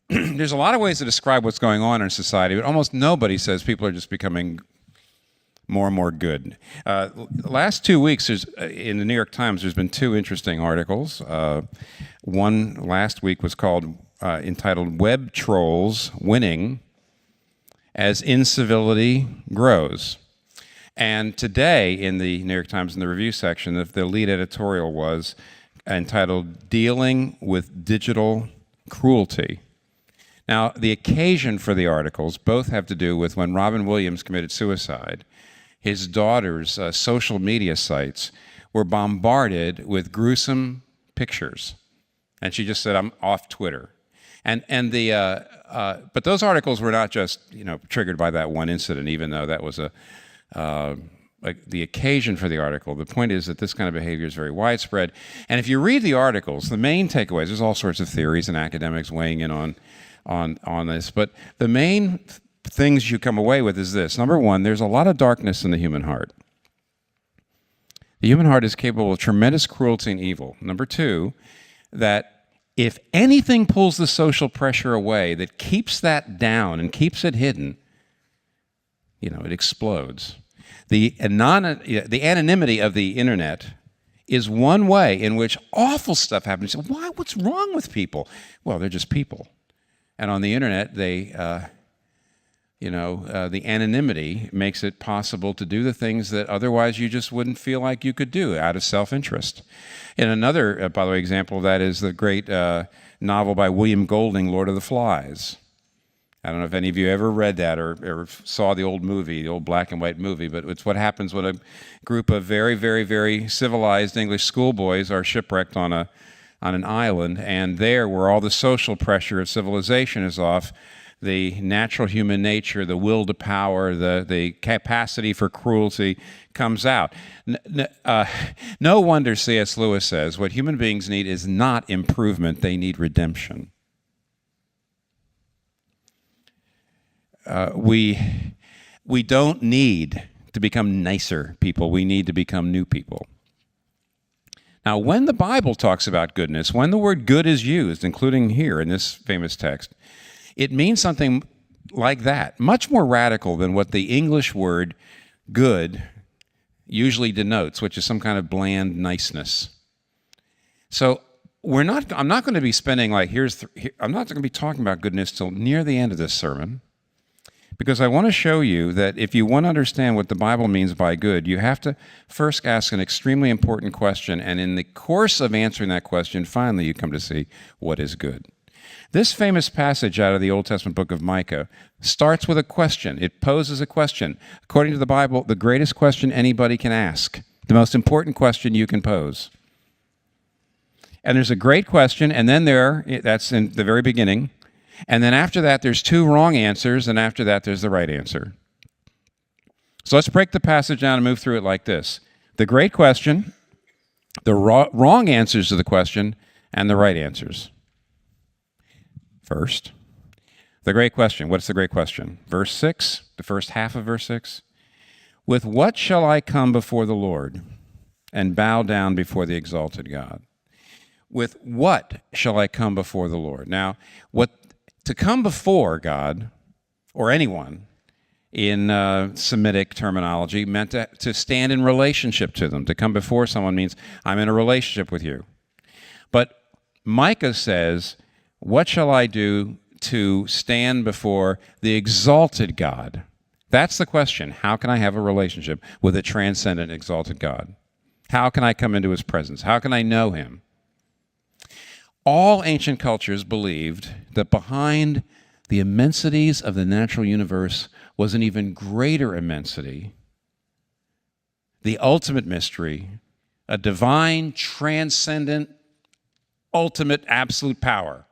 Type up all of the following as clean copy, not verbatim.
there's a lot of ways to describe what's going on in society, but almost nobody says people are just becoming more and more good. Last 2 weeks, in the New York Times, there's been two interesting articles. One last week was entitled "Web Trolls Winning as Incivility Grows." And today, in the New York Times, in the review section, the lead editorial was entitled "Dealing with Digital Cruelty." Now, the occasion for the articles both have to do with when Robin Williams committed suicide. His daughter's social media sites were bombarded with gruesome pictures, and she just said, "I'm off Twitter." But those articles were not just triggered by that one incident, even though that was the occasion for the article. The point is that this kind of behavior is very widespread, and if you read the articles, the main takeaways, there's all sorts of theories and academics weighing in on this, but the main things you come away with is this. Number one, there's a lot of darkness in the human heart. The human heart is capable of tremendous cruelty and evil. Number two, that if anything pulls the social pressure away that keeps that down and keeps it hidden, it explodes. The anonymity of the internet is one way in which awful stuff happens. So what's wrong with people? Well, they're just people. And on the internet, the anonymity makes it possible to do the things that otherwise you just wouldn't feel like you could do out of self-interest. And another, by the way, example of that is the great novel by William Golding, Lord of the Flies. I don't know if any of you ever read that or saw the old movie, the old black and white movie, but it's what happens when a group of very, very, very civilized English schoolboys are shipwrecked on an island, and there, where all the social pressure of civilization is off, the natural human nature, the will to power, the capacity for cruelty comes out. No wonder C.S. Lewis says what human beings need is not improvement, they need redemption. We don't need to become nicer people, we need to become new people. Now, when the Bible talks about goodness, when the word good is used, including here in this famous text, it means something like that, much more radical than what the English word good usually denotes, which is some kind of bland niceness. So I'm not going to be spending I'm not going to be talking about goodness till near the end of this sermon, because I want to show you that if you want to understand what the Bible means by good, you have to first ask an extremely important question, and in the course of answering that question, finally you come to see what is good. This famous passage out of the Old Testament book of Micah starts with a question. It poses a question. According to the Bible, the greatest question anybody can ask, the most important question you can pose. And there's a great question, and then that's in the very beginning, and then after that, there's two wrong answers, and after that, there's the right answer. So let's break the passage down and move through it like this. The great question, the wrong answers to the question, and the right answers. First, the great question. What's the great question? Verse 6, the first half of verse 6. With what shall I come before the Lord and bow down before the exalted God? With what shall I come before the Lord? Now, to come before God, or anyone, in Semitic terminology, meant to stand in relationship to them. To come before someone means I'm in a relationship with you. But Micah says, what shall I do to stand before the exalted God? That's the question. How can I have a relationship with a transcendent, exalted God? How can I come into his presence? How can I know him? All ancient cultures believed that behind the immensities of the natural universe was an even greater immensity, the ultimate mystery, a divine, transcendent, ultimate, absolute power.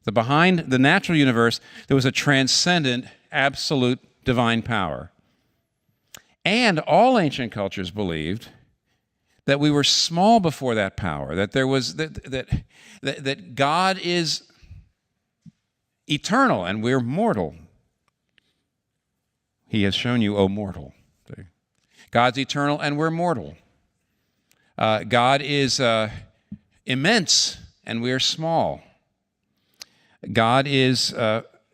That behind the natural universe, there was a transcendent, absolute, divine power. And all ancient cultures believed that we were small before that power, that there was that God is eternal and we're mortal. He has shown you, O mortal. God's eternal and we're mortal. God is immense and we're small. God is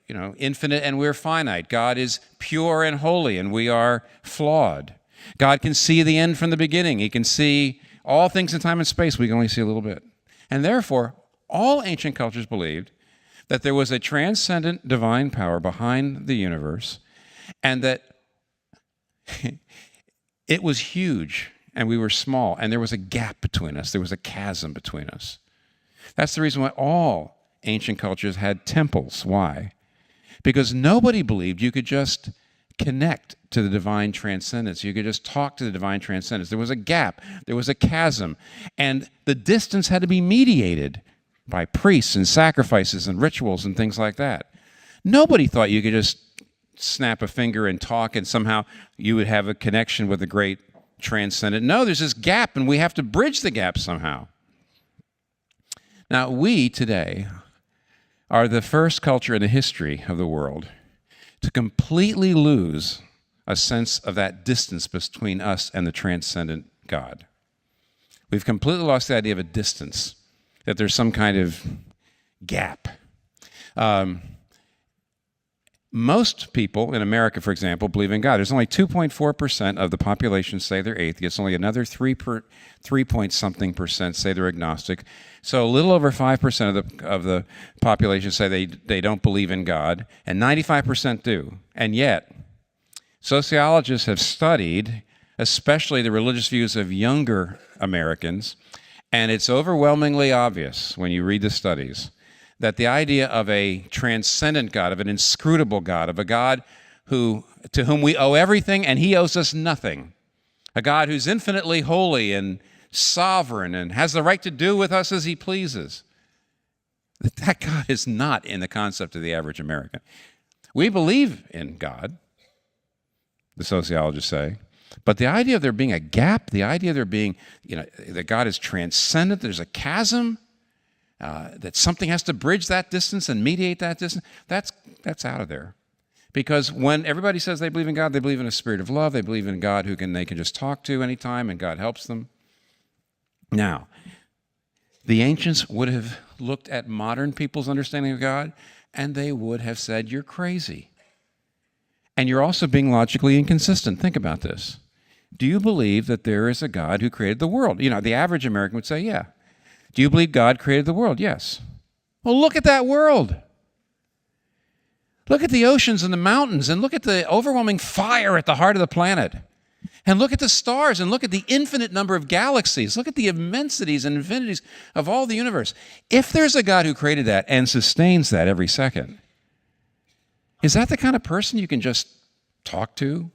infinite and we're finite. God is pure and holy and we are flawed. God can see the end from the beginning. He can see all things in time and space. We can only see a little bit. And therefore, all ancient cultures believed that there was a transcendent divine power behind the universe and that it was huge and we were small and there was a gap between us. There was a chasm between us. That's the reason why all ancient cultures had temples. Why? Because nobody believed you could just connect to the divine transcendence. You could just talk to the divine transcendence. There was a gap. There was a chasm. And the distance had to be mediated by priests and sacrifices and rituals and things like that. Nobody thought you could just snap a finger and talk and somehow you would have a connection with the great transcendent. No, there's this gap and we have to bridge the gap somehow. Now, we today are the first culture in the history of the world to completely lose a sense of that distance between us and the transcendent God. We've completely lost the idea of a distance, that there's some kind of gap. Most people in America, for example, believe in God. There's only 2.4% of the population say they're atheists. Only another 3.something% say they're agnostic. So a little over 5% of the population say they don't believe in God, and 95% do. And yet, sociologists have studied, especially the religious views of younger Americans, and it's overwhelmingly obvious when you read the studies that the idea of a transcendent God, of an inscrutable God, of a God to whom we owe everything and he owes us nothing, a God who's infinitely holy and sovereign and has the right to do with us as he pleases, that God is not in the concept of the average American. We believe in God, the sociologists say, but the idea of there being a gap, the idea of there being, that God is transcendent, there's a chasm, that something has to bridge that distance and mediate that distance, that's out of there. Because when everybody says they believe in God, they believe in a spirit of love, they believe in a God they can just talk to anytime and God helps them. Now, the ancients would have looked at modern people's understanding of God and they would have said, you're crazy. And you're also being logically inconsistent. Think about this. Do you believe that there is a God who created the world? The average American would say, yeah. Do you believe God created the world? Yes. Well, look at that world. Look at the oceans and the mountains, and look at the overwhelming fire at the heart of the planet. And look at the stars, and look at the infinite number of galaxies. Look at the immensities and infinities of all the universe. If there's a God who created that and sustains that every second, is that the kind of person you can just talk to?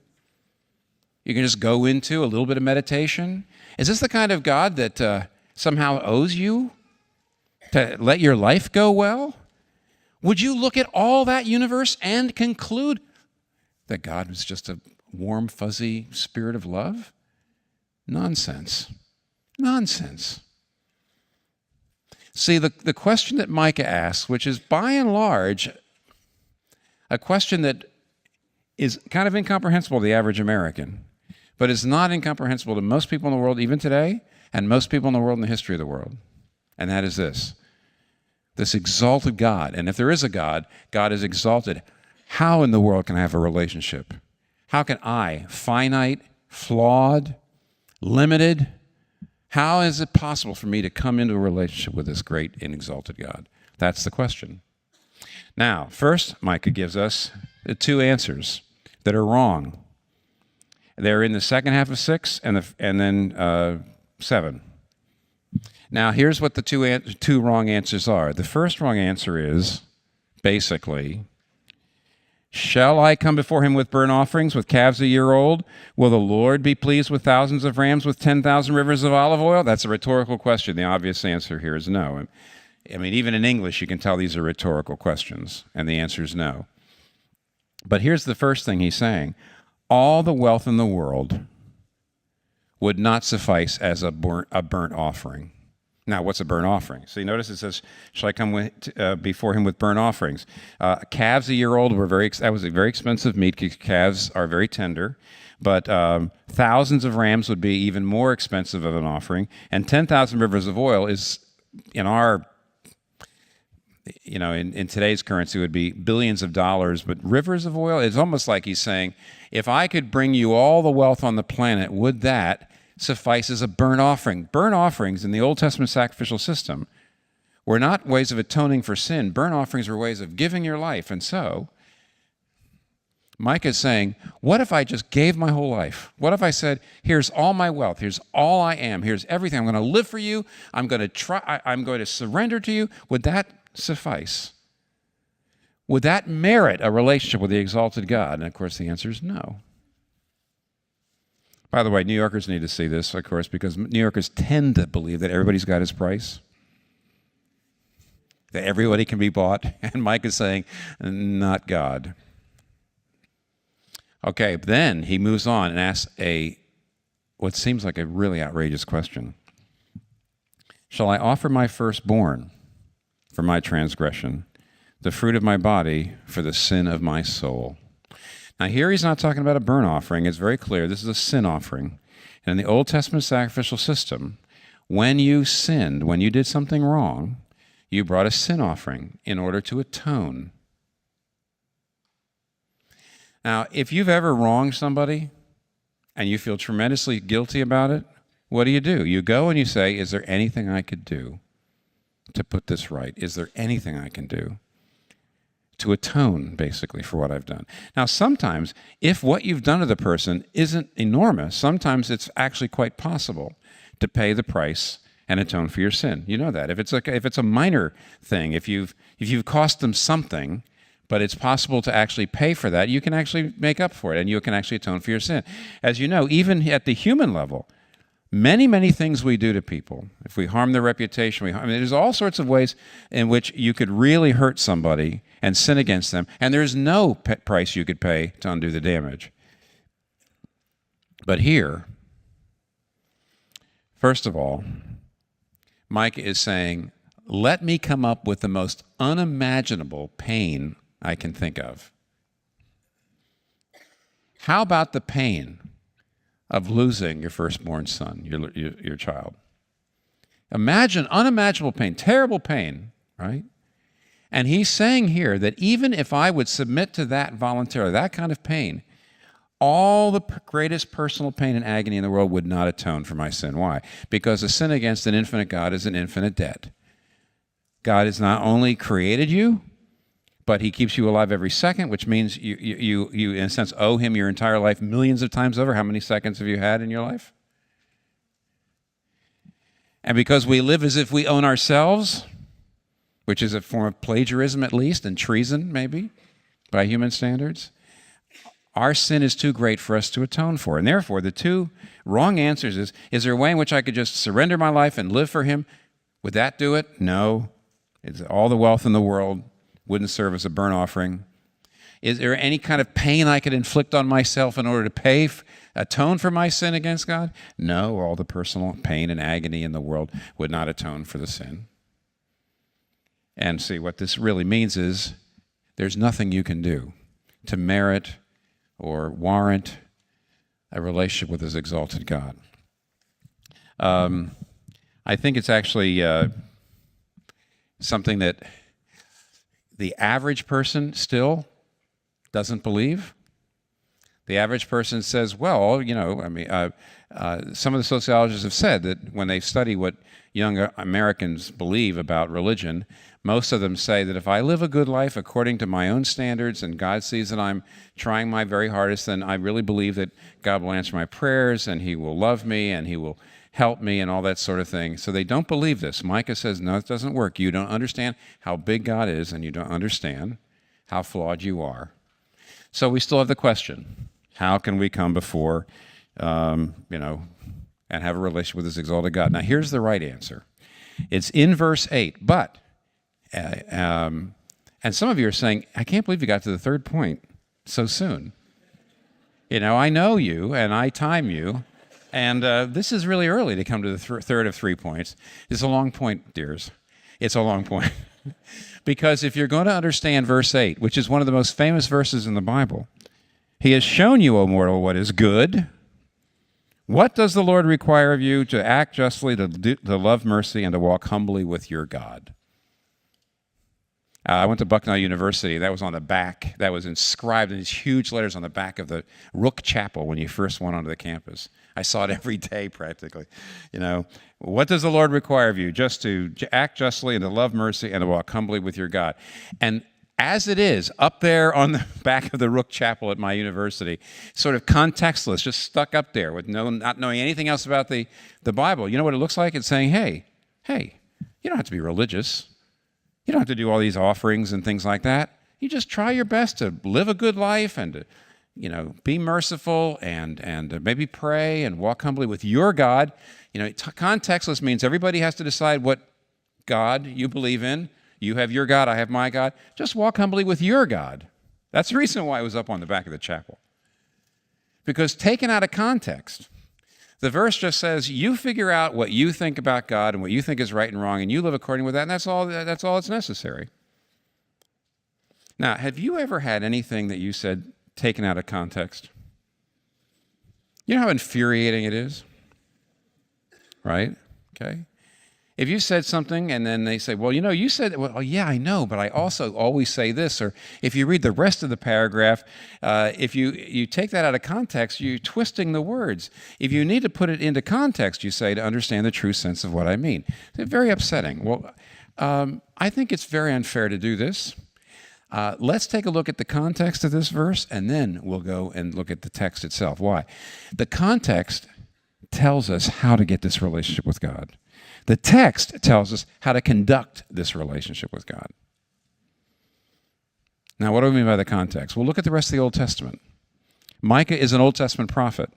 You can just go into a little bit of meditation? Is this the kind of God that somehow owes you to let your life go well? Would you look at all that universe and conclude that God was just a warm, fuzzy spirit of love? Nonsense. Nonsense. See, the question that Micah asks, which is by and large a question that is kind of incomprehensible to the average American, but is not incomprehensible to most people in the world even today, and most people in the world in the history of the world. And that is this exalted God. And if there is a God, God is exalted. How in the world can I have a relationship? How can I, finite, flawed, limited, how is it possible for me to come into a relationship with this great and exalted God? That's the question. Now, first, Micah gives us the two answers that are wrong. They're in the second half of 6 and then 7. Now, here's what the two wrong answers are. The first wrong answer is, basically, shall I come before him with burnt offerings, with calves a year old? Will the Lord be pleased with thousands of rams, with 10,000 rivers of olive oil? That's a rhetorical question. The obvious answer here is no. I mean, even in English, you can tell these are rhetorical questions, and the answer is no. But here's the first thing he's saying. All the wealth in the world would not suffice as a burnt offering. Now, what's a burnt offering? So you notice it says, shall I come before him with burnt offerings? Calves a year old that was a very expensive meat because calves are very tender. But thousands of rams would be even more expensive of an offering. And 10,000 rivers of oil is, in our in today's currency would be billions of dollars, but rivers of oil, it's almost like he's saying, if I could bring you all the wealth on the planet, would that suffice as a burnt offering? Burnt offerings in the Old Testament sacrificial system were not ways of atoning for sin. Burnt offerings were ways of giving your life. And so Micah is saying, what if I just gave my whole life? What if I said, here's all my wealth, here's all I am, here's everything. I'm going to live for you. I'm going to surrender to you. Would that suffice? Would that merit a relationship with the exalted God? And of course the answer is no. By the way, New Yorkers need to see this, of course, because New Yorkers tend to believe that everybody's got his price, that everybody can be bought. And Mike is saying, not God. Okay, then he moves on and asks what seems like a really outrageous question. Shall I offer my firstborn for my transgression, the fruit of my body for the sin of my soul? Now here he's not talking about a burnt offering. It's very clear. This is a sin offering. And in the Old Testament sacrificial system, when you sinned, when you did something wrong, you brought a sin offering in order to atone. Now, if you've ever wronged somebody and you feel tremendously guilty about it, what do? You go and you say, is there anything I could do to put this right? Is there anything I can do to atone, basically, for what I've done? Now, sometimes, if what you've done to the person isn't enormous, sometimes it's actually quite possible to pay the price and atone for your sin. You know that. If it's a minor thing, if you've cost them something, but it's possible to actually pay for that, you can actually make up for it, and you can actually atone for your sin. As you know, even at the human level, many, many things we do to people, if we harm their reputation, there's all sorts of ways in which you could really hurt somebody and sin against them, and there's no price you could pay to undo the damage. But here, first of all, Micah is saying, let me come up with the most unimaginable pain I can think of. How about the pain of losing your firstborn son, your child? Imagine unimaginable pain, terrible pain, right? And he's saying here that even if I would submit to that voluntarily, that kind of pain, all the greatest personal pain and agony in the world would not atone for my sin. Why? Because a sin against an infinite God is an infinite debt. God has not only created you, but he keeps you alive every second, which means you in a sense owe him your entire life millions of times over. How many seconds have you had in your life? And because we live as if we own ourselves, which is a form of plagiarism at least, and treason maybe, by human standards, our sin is too great for us to atone for. And therefore, the two wrong answers is there a way in which I could just surrender my life and live for him? Would that do it? No. It's all the wealth in the world wouldn't serve as a burnt offering. Is there any kind of pain I could inflict on myself in order to atone for my sin against God? No, all the personal pain and agony in the world would not atone for the sin. And see, what this really means is there's nothing you can do to merit or warrant a relationship with his exalted God. I think it's actually something that the average person still doesn't believe. The average person says, well, some of the sociologists have said that when they study what young Americans believe about religion, most of them say that if I live a good life according to my own standards and God sees that I'm trying my very hardest, then I really believe that God will answer my prayers and he will love me and he will help me and all that sort of thing. So they don't believe this. Micah says, no, it doesn't work. You don't understand how big God is, and you don't understand how flawed you are. So we still have the question, how can we come before, and have a relationship with this exalted God? Now, here's the right answer. It's in verse 8, but, and some of you are saying, I can't believe you got to the third point so soon. I know you, and I time you, and this is really early to come to the third of 3 points. It's a long point, dears. It's a long point. Because if you're going to understand verse 8, which is one of the most famous verses in the Bible, he has shown you, O mortal, what is good. What does the Lord require of you? To act justly, to love mercy, and to walk humbly with your God. I went to Bucknell University. That was on the back. That was inscribed in these huge letters on the back of the Rook Chapel when you first went onto the campus. I saw it every day practically. What does the Lord require of you? Just to act justly and to love mercy and to walk humbly with your God. And as it is, up there on the back of the Rook Chapel at my university, sort of contextless, just stuck up there with not knowing anything else about the Bible. You know what it looks like? It's saying, hey, you don't have to be religious. You don't have to do all these offerings and things like that. You just try your best to live a good life and to, be merciful and maybe pray and walk humbly with your God. Contextless means everybody has to decide what God you believe in. You have your God, I have my God. Just walk humbly with your God. That's the reason why it was up on the back of the chapel. Because taken out of context, the verse just says, you figure out what you think about God and what you think is right and wrong, and you live according with that, and that's all that's necessary. Now, have you ever had anything that you said taken out of context? You know how infuriating it is? Right? Okay. If you said something and then they say, well, you said, well, yeah, I know, but I also always say this. Or if you read the rest of the paragraph, if you take that out of context, you're twisting the words. If you need to put it into context, you say, to understand the true sense of what I mean. It's very upsetting. Well, I think it's very unfair to do this. Let's take a look at the context of this verse, and then we'll go and look at the text itself. Why? The context tells us how to get this relationship with God. The text tells us how to conduct this relationship with God. Now, what do we mean by the context? Well, look at the rest of the Old Testament. Micah is an Old Testament prophet.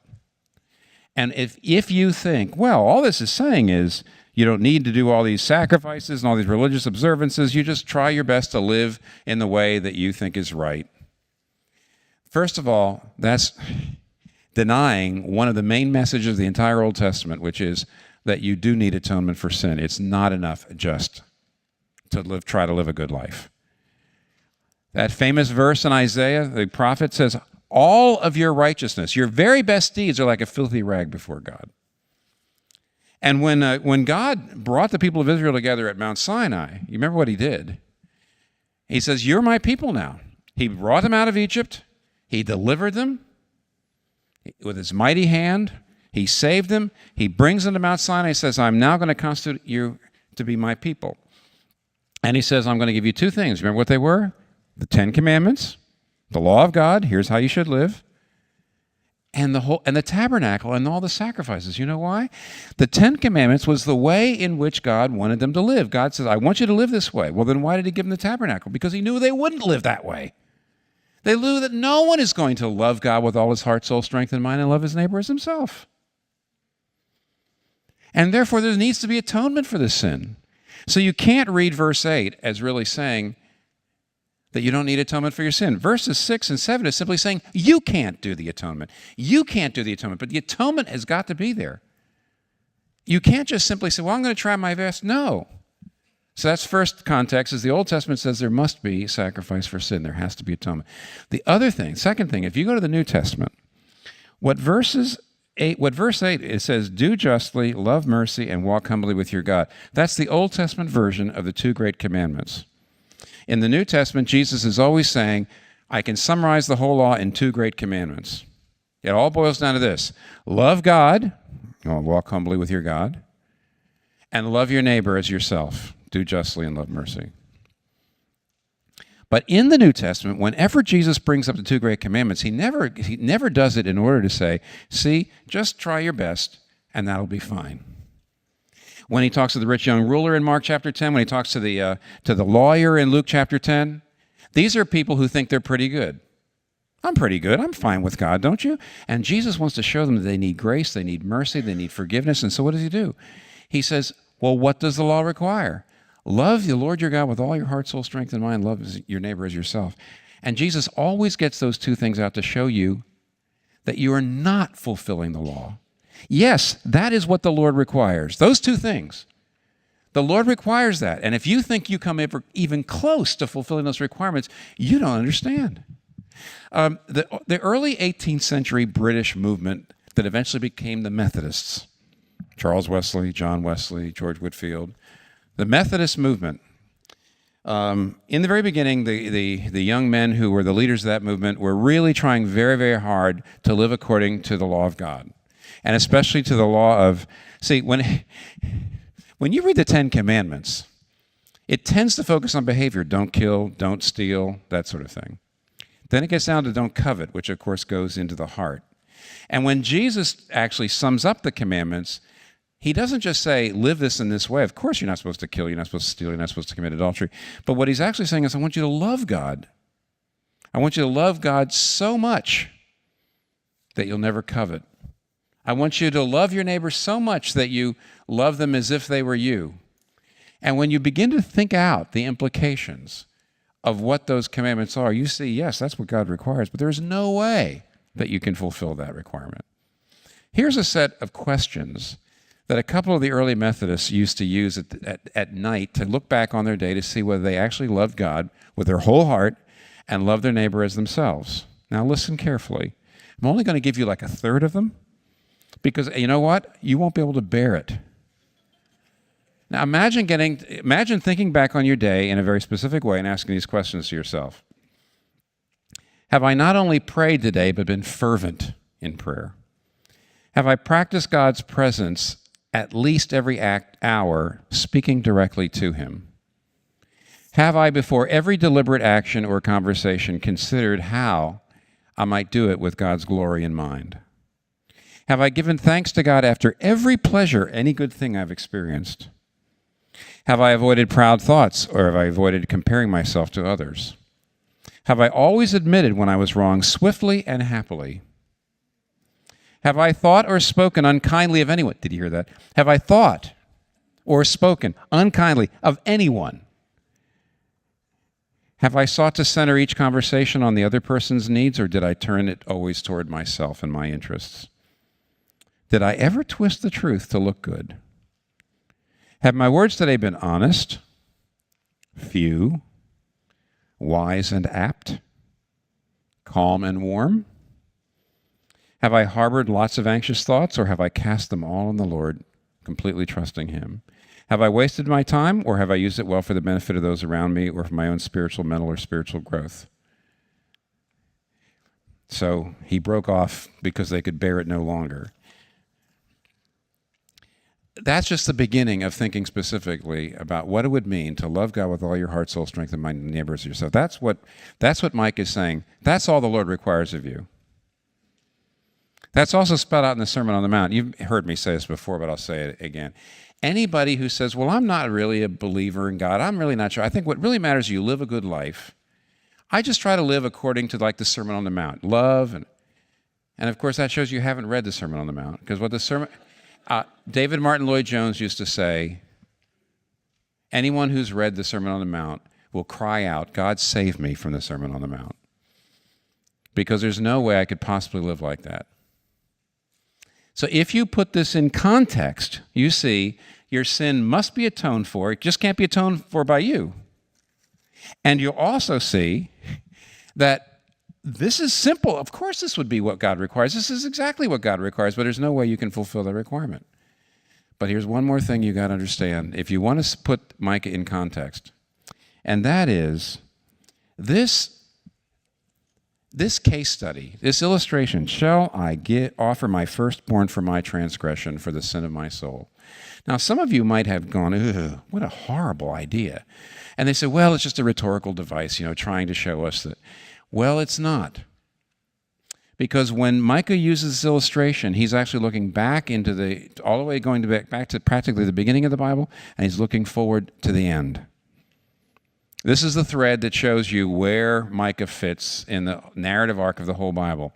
And if you think, well, all this is saying is you don't need to do all these sacrifices and all these religious observances, you just try your best to live in the way that you think is right. First of all, that's denying one of the main messages of the entire Old Testament, which is that you do need atonement for sin. It's not enough just to try to live a good life. That famous verse in Isaiah, the prophet says, all of your righteousness, your very best deeds are like a filthy rag before God. And when God brought the people of Israel together at Mount Sinai, you remember what he did? He says, you're my people now. He brought them out of Egypt. He delivered them with his mighty hand. He saved them. He brings them to Mount Sinai. He says, I'm now going to constitute you to be my people. And he says, I'm going to give you two things. Remember what they were? The 10 Commandments, the law of God, here's how you should live, and the tabernacle and all the sacrifices. You know why? The 10 Commandments was the way in which God wanted them to live. God says, I want you to live this way. Well, then why did he give them the tabernacle? Because he knew they wouldn't live that way. They knew that no one is going to love God with all his heart, soul, strength, and mind and love his neighbor as himself. And therefore, there needs to be atonement for this sin. So you can't read verse 8 as really saying that you don't need atonement for your sin. Verses 6 and 7 is simply saying you can't do the atonement. You can't do the atonement, but the atonement has got to be there. You can't just simply say, well, I'm going to try my best. No. So that's first context, is the Old Testament says there must be sacrifice for sin. There has to be atonement. The other thing, second thing, if you go to the New Testament, what verse 8, it says, do justly, love mercy, and walk humbly with your God. That's the Old Testament version of the two great commandments. In the New Testament, Jesus is always saying, I can summarize the whole law in two great commandments. It all boils down to this. Love God, walk humbly with your God, and love your neighbor as yourself. Do justly and love mercy. But in the New Testament, whenever Jesus brings up the two great commandments, he never does it in order to say, see, just try your best, and that'll be fine. When he talks to the rich young ruler in Mark chapter 10, when he talks to the lawyer in Luke chapter 10, these are people who think they're pretty good. I'm pretty good. I'm fine with God, don't you? And Jesus wants to show them that they need grace, they need mercy, they need forgiveness. And so what does he do? He says, well, what does the law require? Love the Lord your God with all your heart, soul, strength, and mind. Love your neighbor as yourself. And Jesus always gets those two things out to show you that you are not fulfilling the law. Yes, that is what the Lord requires. Those two things. The Lord requires that. And if you think you come even close to fulfilling those requirements, you don't understand. The early 18th century British movement that eventually became the Methodists, Charles Wesley, John Wesley, George Whitefield, the Methodist movement In the very beginning, the young men who were the leaders of that movement were really trying very, very hard to live according to the law of God, and especially to the law of, see, when you read the Ten Commandments, it tends to focus on behavior. Don't kill, don't steal, that sort of thing. Then it gets down to don't covet, which of course goes into the heart. And when Jesus actually sums up the commandments, he doesn't just say, live this in this way. Of course you're not supposed to kill, you're not supposed to steal, you're not supposed to commit adultery. But what he's actually saying is, I want you to love God. I want you to love God so much that you'll never covet. I want you to love your neighbor so much that you love them as if they were you. And when you begin to think out the implications of what those commandments are, you see, yes, that's what God requires, but there's no way that you can fulfill that requirement. Here's a set of questions that a couple of the early Methodists used to use at night to look back on their day to see whether they actually loved God with their whole heart and loved their neighbor as themselves. Now listen carefully. I'm only going to give you like a third of them, because you know what? You won't be able to bear it. Now imagine thinking back on your day in a very specific way and asking these questions to yourself. Have I not only prayed today, but been fervent in prayer? Have I practiced God's presence at least every hour, speaking directly to him? Have I, before every deliberate action or conversation, considered how I might do it with God's glory in mind? Have I given thanks to God after every pleasure, any good thing I've experienced? Have I avoided proud thoughts, or have I avoided comparing myself to others? Have I always admitted when I was wrong swiftly and happily? Have I thought or spoken unkindly of anyone? Did you hear that? Have I thought or spoken unkindly of anyone? Have I sought to center each conversation on the other person's needs, or did I turn it always toward myself and my interests? Did I ever twist the truth to look good? Have my words today been honest, few, wise and apt, calm and warm? Have I harbored lots of anxious thoughts, or have I cast them all on the Lord, completely trusting him? Have I wasted my time, or have I used it well for the benefit of those around me, or for my own spiritual, mental, or spiritual growth? So he broke off because they could bear it no longer. That's just the beginning of thinking specifically about what it would mean to love God with all your heart, soul, strength, and mind, and neighbors as yourself. That's what Mike is saying. That's all the Lord requires of you. That's also spelled out in the Sermon on the Mount. You've heard me say this before, but I'll say it again. Anybody who says, well, I'm not really a believer in God, I'm really not sure. I think what really matters is you live a good life. I just try to live according to like the Sermon on the Mount. Love, and of course that shows you haven't read the Sermon on the Mount. Because what the Sermon... David Martin Lloyd-Jones used to say, anyone who's read the Sermon on the Mount will cry out, God save me from the Sermon on the Mount. Because there's no way I could possibly live like that. So if you put this in context, you see your sin must be atoned for. It just can't be atoned for by you. And you'll also see that this is simple. Of course this would be what God requires. This is exactly what God requires, but there's no way you can fulfill that requirement. But here's one more thing you got to understand if you want to put Micah in context, and that is this case study, this illustration, shall I offer my firstborn for my transgression, for the sin of my soul? Now, some of you might have gone, ugh, what a horrible idea. And they say, well, it's just a rhetorical device, trying to show us that. Well, it's not. Because when Micah uses this illustration, he's actually looking back all the way going back to practically the beginning of the Bible, and he's looking forward to the end. This is the thread that shows you where Micah fits in the narrative arc of the whole Bible.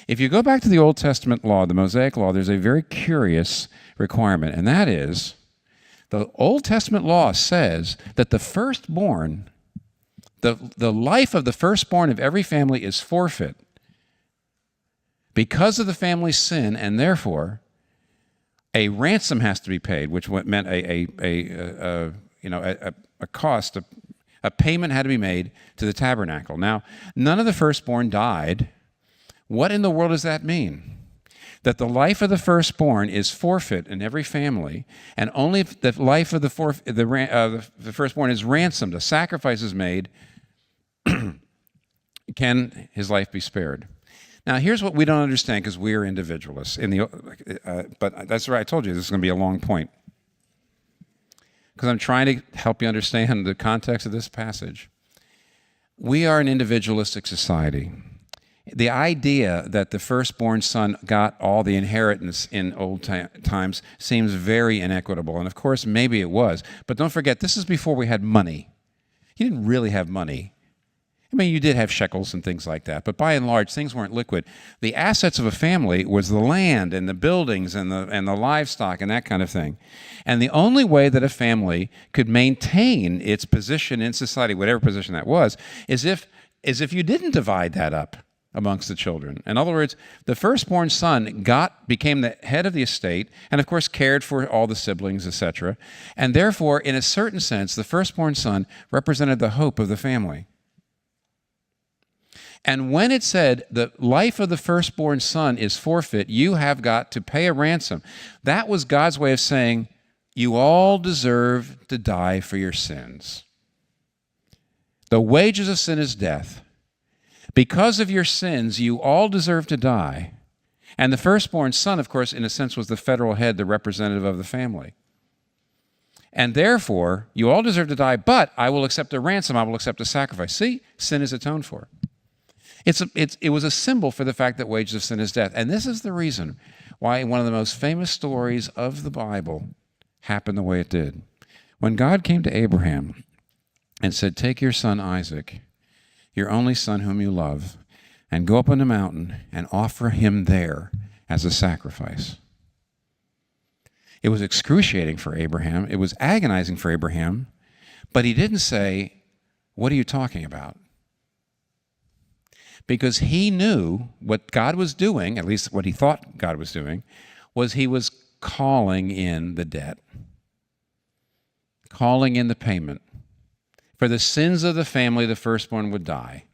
If you go back to the Old Testament law, the Mosaic law, there's a very curious requirement, and that is the Old Testament law says that the firstborn, the life of the firstborn of every family is forfeit because of the family's sin, and therefore a ransom has to be paid, which meant a cost. A payment had to be made to the tabernacle. Now, none of the firstborn died. What in the world does that mean? that the life of the firstborn is forfeit in every family, and only if the life of the firstborn is ransomed, a sacrifice is made, can his life be spared. Now, here's what we don't understand because we are individualists. But that's right, I told you this is going to be a long point. Because I'm trying to help you understand the context of this passage. We are an individualistic society. The idea that the firstborn son got all the inheritance in old times seems very inequitable. And of course, maybe it was. But don't forget, this is before we had money. You didn't really have money. I mean, you did have shekels and things like that, but by and large, things weren't liquid. The assets of a family was the land and the buildings and the livestock and that kind of thing. And the only way that a family could maintain its position in society, whatever position that was, is if you didn't divide that up amongst the children. In other words, the firstborn son became the head of the estate and, of course, cared for all the siblings, etc. And therefore, in a certain sense, the firstborn son represented the hope of the family. And when it said the life of the firstborn son is forfeit, you have got to pay a ransom, that was God's way of saying, you all deserve to die for your sins. The wages of sin is death. Because of your sins, you all deserve to die. And the firstborn son, of course, in a sense, was the federal head, the representative of the family. And therefore, you all deserve to die, but I will accept a ransom, I will accept a sacrifice. See, sin is atoned for. It was a symbol for the fact that wages of sin is death. And this is the reason why one of the most famous stories of the Bible happened the way it did. When God came to Abraham and said, take your son Isaac, your only son whom you love, and go up on the mountain and offer him there as a sacrifice. It was excruciating for Abraham. It was agonizing for Abraham. But he didn't say, what are you talking about? Because he knew what God was doing, at least what he thought God was doing, was he was calling in the debt, calling in the payment. For the sins of the family, the firstborn would die.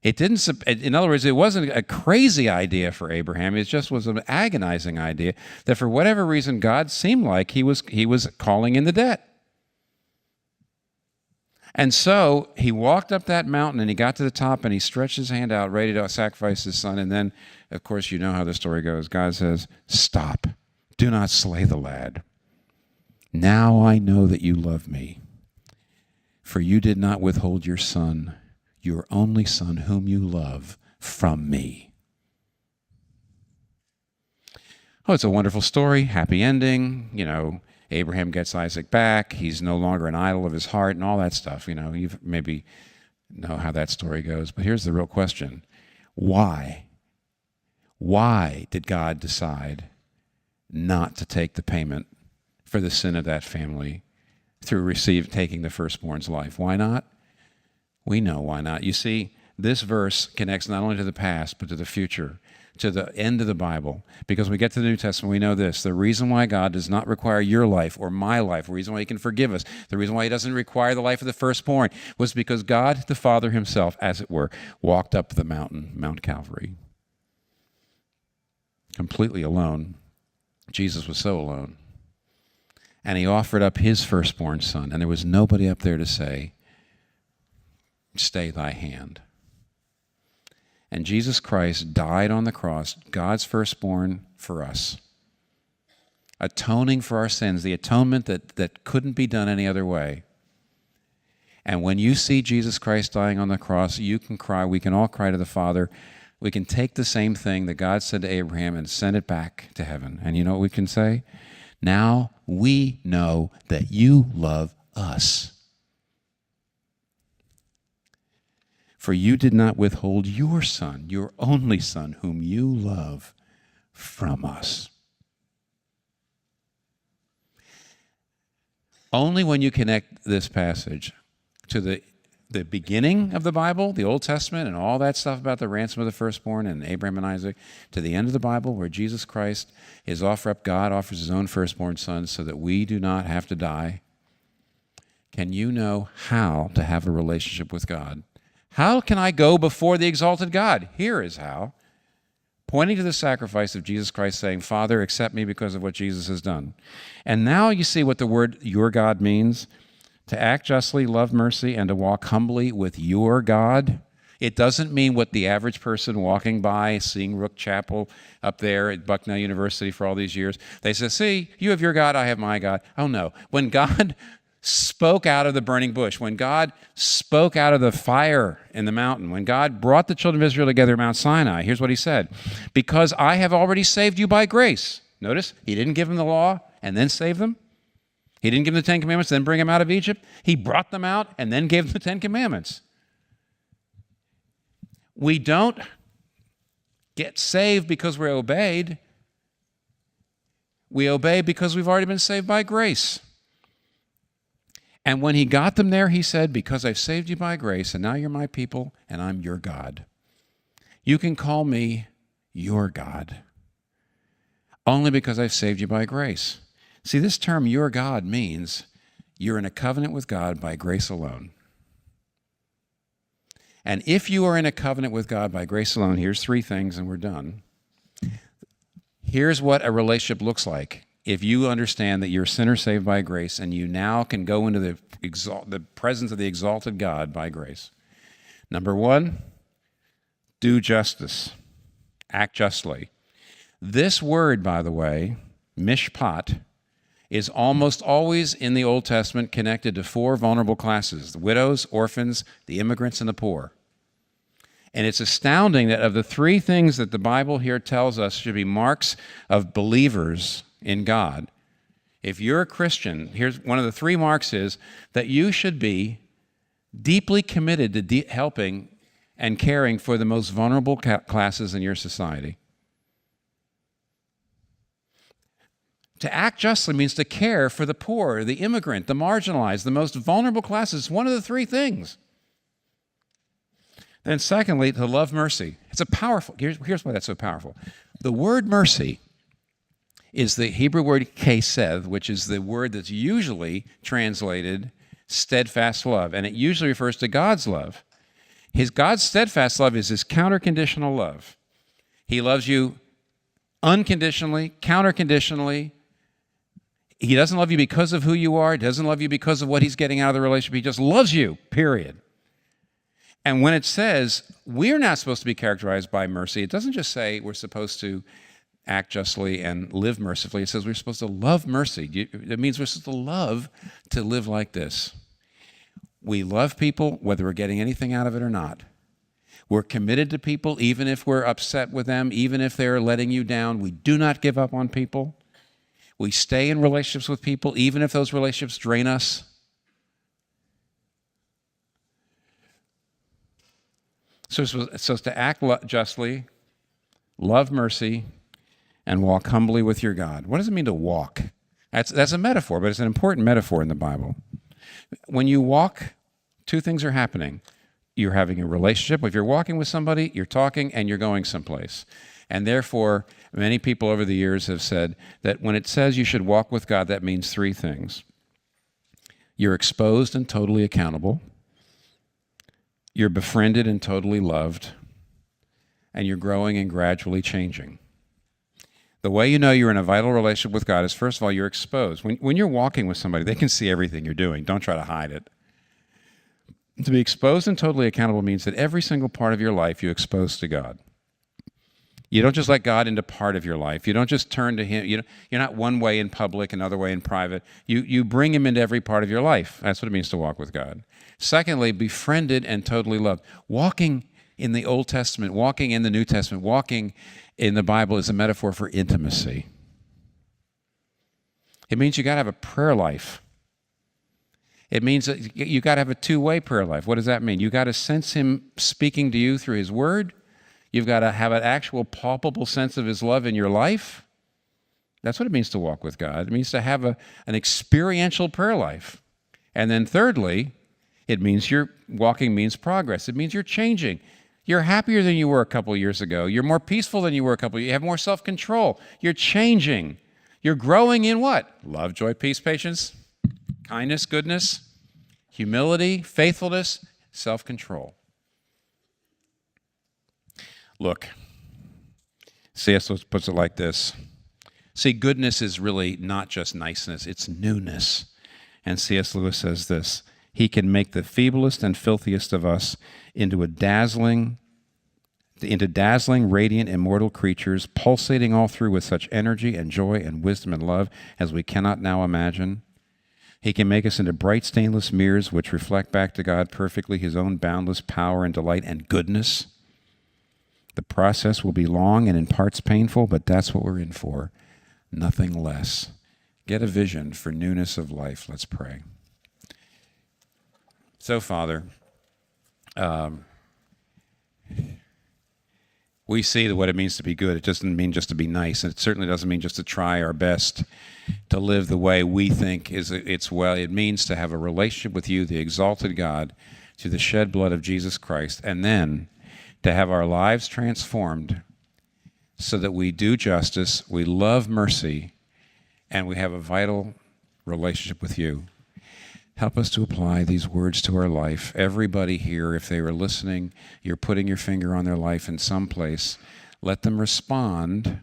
In other words, it wasn't a crazy idea for Abraham. It just was an agonizing idea that for whatever reason, God seemed like he was calling in the debt. And so he walked up that mountain and he got to the top and he stretched his hand out ready to sacrifice his son. And then, of course, you know how the story goes. God says, stop. Do not slay the lad. Now I know that you love me, for you did not withhold your son, your only son whom you love, from me. Oh, it's a wonderful story, happy ending, Abraham gets Isaac back. He's no longer an idol of his heart and all that stuff. You maybe know how that story goes. But here's the real question. Why? Why did God decide not to take the payment for the sin of that family through taking the firstborn's life? Why not? We know why not. You see, this verse connects not only to the past, but to the future, to the end of the Bible. Because when we get to the New Testament, we know this. The reason why God does not require your life or my life, the reason why he can forgive us, the reason why he doesn't require the life of the firstborn, was because God, the Father himself, as it were, walked up the mountain, Mount Calvary, completely alone. Jesus was so alone. And he offered up his firstborn son, and there was nobody up there to say, stay thy hand. And Jesus Christ died on the cross, God's firstborn for us, atoning for our sins, the atonement that couldn't be done any other way. And when you see Jesus Christ dying on the cross, you can cry, we can all cry to the Father. We can take the same thing that God said to Abraham and send it back to heaven. And you know what we can say? Now we know that you love us. For you did not withhold your son, your only son, whom you love, from us. Only when you connect this passage to the beginning of the Bible, the Old Testament, and all that stuff about the ransom of the firstborn and Abraham and Isaac, to the end of the Bible where Jesus Christ is God offers his own firstborn son so that we do not have to die, can you know how to have a relationship with God? How can I go before the exalted God? Here is how. pointing to the sacrifice of Jesus Christ, saying, Father, accept me because of what Jesus has done. And now you see what the word your God means. To act justly, love mercy, and to walk humbly with your God. It doesn't mean what the average person walking by, seeing Rook Chapel up there at Bucknell University for all these years, they say, see, you have your God, I have my God. Oh no. When God spoke out of the burning bush, when God spoke out of the fire in the mountain, when God brought the children of Israel together at Mount Sinai, here's what he said, because I have already saved you by grace. Notice, he didn't give them the law and then save them. He didn't give them the Ten Commandments, then bring them out of Egypt. He brought them out and then gave them the Ten Commandments. We don't get saved because we're obeyed. We obey because we've already been saved by grace. And when he got them there, he said, because I've saved you by grace, and now you're my people, and I'm your God. You can call me your God, only because I've saved you by grace. See, this term, your God, means you're in a covenant with God by grace alone. And if you are in a covenant with God by grace alone, here's three things and we're done. Here's what a relationship looks like. If you understand that you're a sinner saved by grace and you now can go into the presence of the exalted God by grace. Number one, do justice. Act justly. This word, by the way, mishpat, is almost always in the Old Testament connected to four vulnerable classes: the widows, orphans, the immigrants, and the poor. And it's astounding that of the three things that the Bible here tells us should be marks of believers in God, if you're a Christian, here's one of the three marks is that you should be deeply committed to helping and caring for the most vulnerable classes in your society. To act justly means to care for the poor, the immigrant, the marginalized, the most vulnerable classes. One of the three things. Then secondly, to love mercy. It's a powerful, here's why that's so powerful. The word mercy is the Hebrew word chesed, which is the word that's usually translated steadfast love, and it usually refers to God's love. God's steadfast love is his counter-conditional love. He loves you unconditionally, counter-conditionally. He doesn't love you because of who you are. He doesn't love you because of what he's getting out of the relationship. He just loves you, period. And when it says we're not supposed to be characterized by mercy, it doesn't just say we're supposed to act justly and live mercifully. It says we're supposed to love mercy. It means we're supposed to love to live like this. We love people whether we're getting anything out of it or not. We're committed to people even if we're upset with them, even if they're letting you down. We do not give up on people. We stay in relationships with people even if those relationships drain us. So it's to act justly, love mercy, and walk humbly with your God. What does it mean to walk? That's a metaphor, but it's an important metaphor in the Bible. When you walk, two things are happening. You're having a relationship. If you're walking with somebody, you're talking, and you're going someplace. And therefore, many people over the years have said that when it says you should walk with God, that means three things. You're exposed and totally accountable. You're befriended and totally loved, and you're growing and gradually changing. The way you know you're in a vital relationship with God is, first of all, you're exposed. When you're walking with somebody, they can see everything you're doing. Don't try to hide it. To be exposed and totally accountable means that every single part of your life you expose to God. You don't just let God into part of your life. You don't just turn to him. You're not one way in public, another way in private. You bring him into every part of your life. That's what it means to walk with God. Secondly, befriended and totally loved. Walking in the Old Testament, walking in the New Testament, walking in the Bible is a metaphor for intimacy. It means you got to have a prayer life. It means that you got to have a two-way prayer life. What does that mean? You got to sense him speaking to you through his word. You've got to have an actual palpable sense of his love in your life. That's what it means to walk with God. It means to have an experiential prayer life. And then thirdly, it means walking means progress. It means you're changing. You're happier than you were a couple of years ago. You're more peaceful than you were a couple of years. You have more self-control. You're changing. You're growing in what? Love, joy, peace, patience, kindness, goodness, humility, faithfulness, self-control. Look, C.S. Lewis puts it like this. See, goodness is really not just niceness, it's newness. And C.S. Lewis says this: He can make the feeblest and filthiest of us into dazzling, radiant, immortal creatures, pulsating all through with such energy and joy and wisdom and love as we cannot now imagine. He can make us into bright stainless mirrors which reflect back to God perfectly his own boundless power and delight and goodness. The process will be long and in parts painful, but that's what we're in for. Nothing less. Get a vision for newness of life. Let's pray. So, Father, we see what it means to be good. It doesn't mean just to be nice, and it certainly doesn't mean just to try our best to live the way we think it's well. It means to have a relationship with you, the exalted God, through the shed blood of Jesus Christ, and then to have our lives transformed so that we do justice, we love mercy, and we have a vital relationship with you. Help us to apply these words to our life. Everybody here, if they were listening, you're putting your finger on their life in some place. Let them respond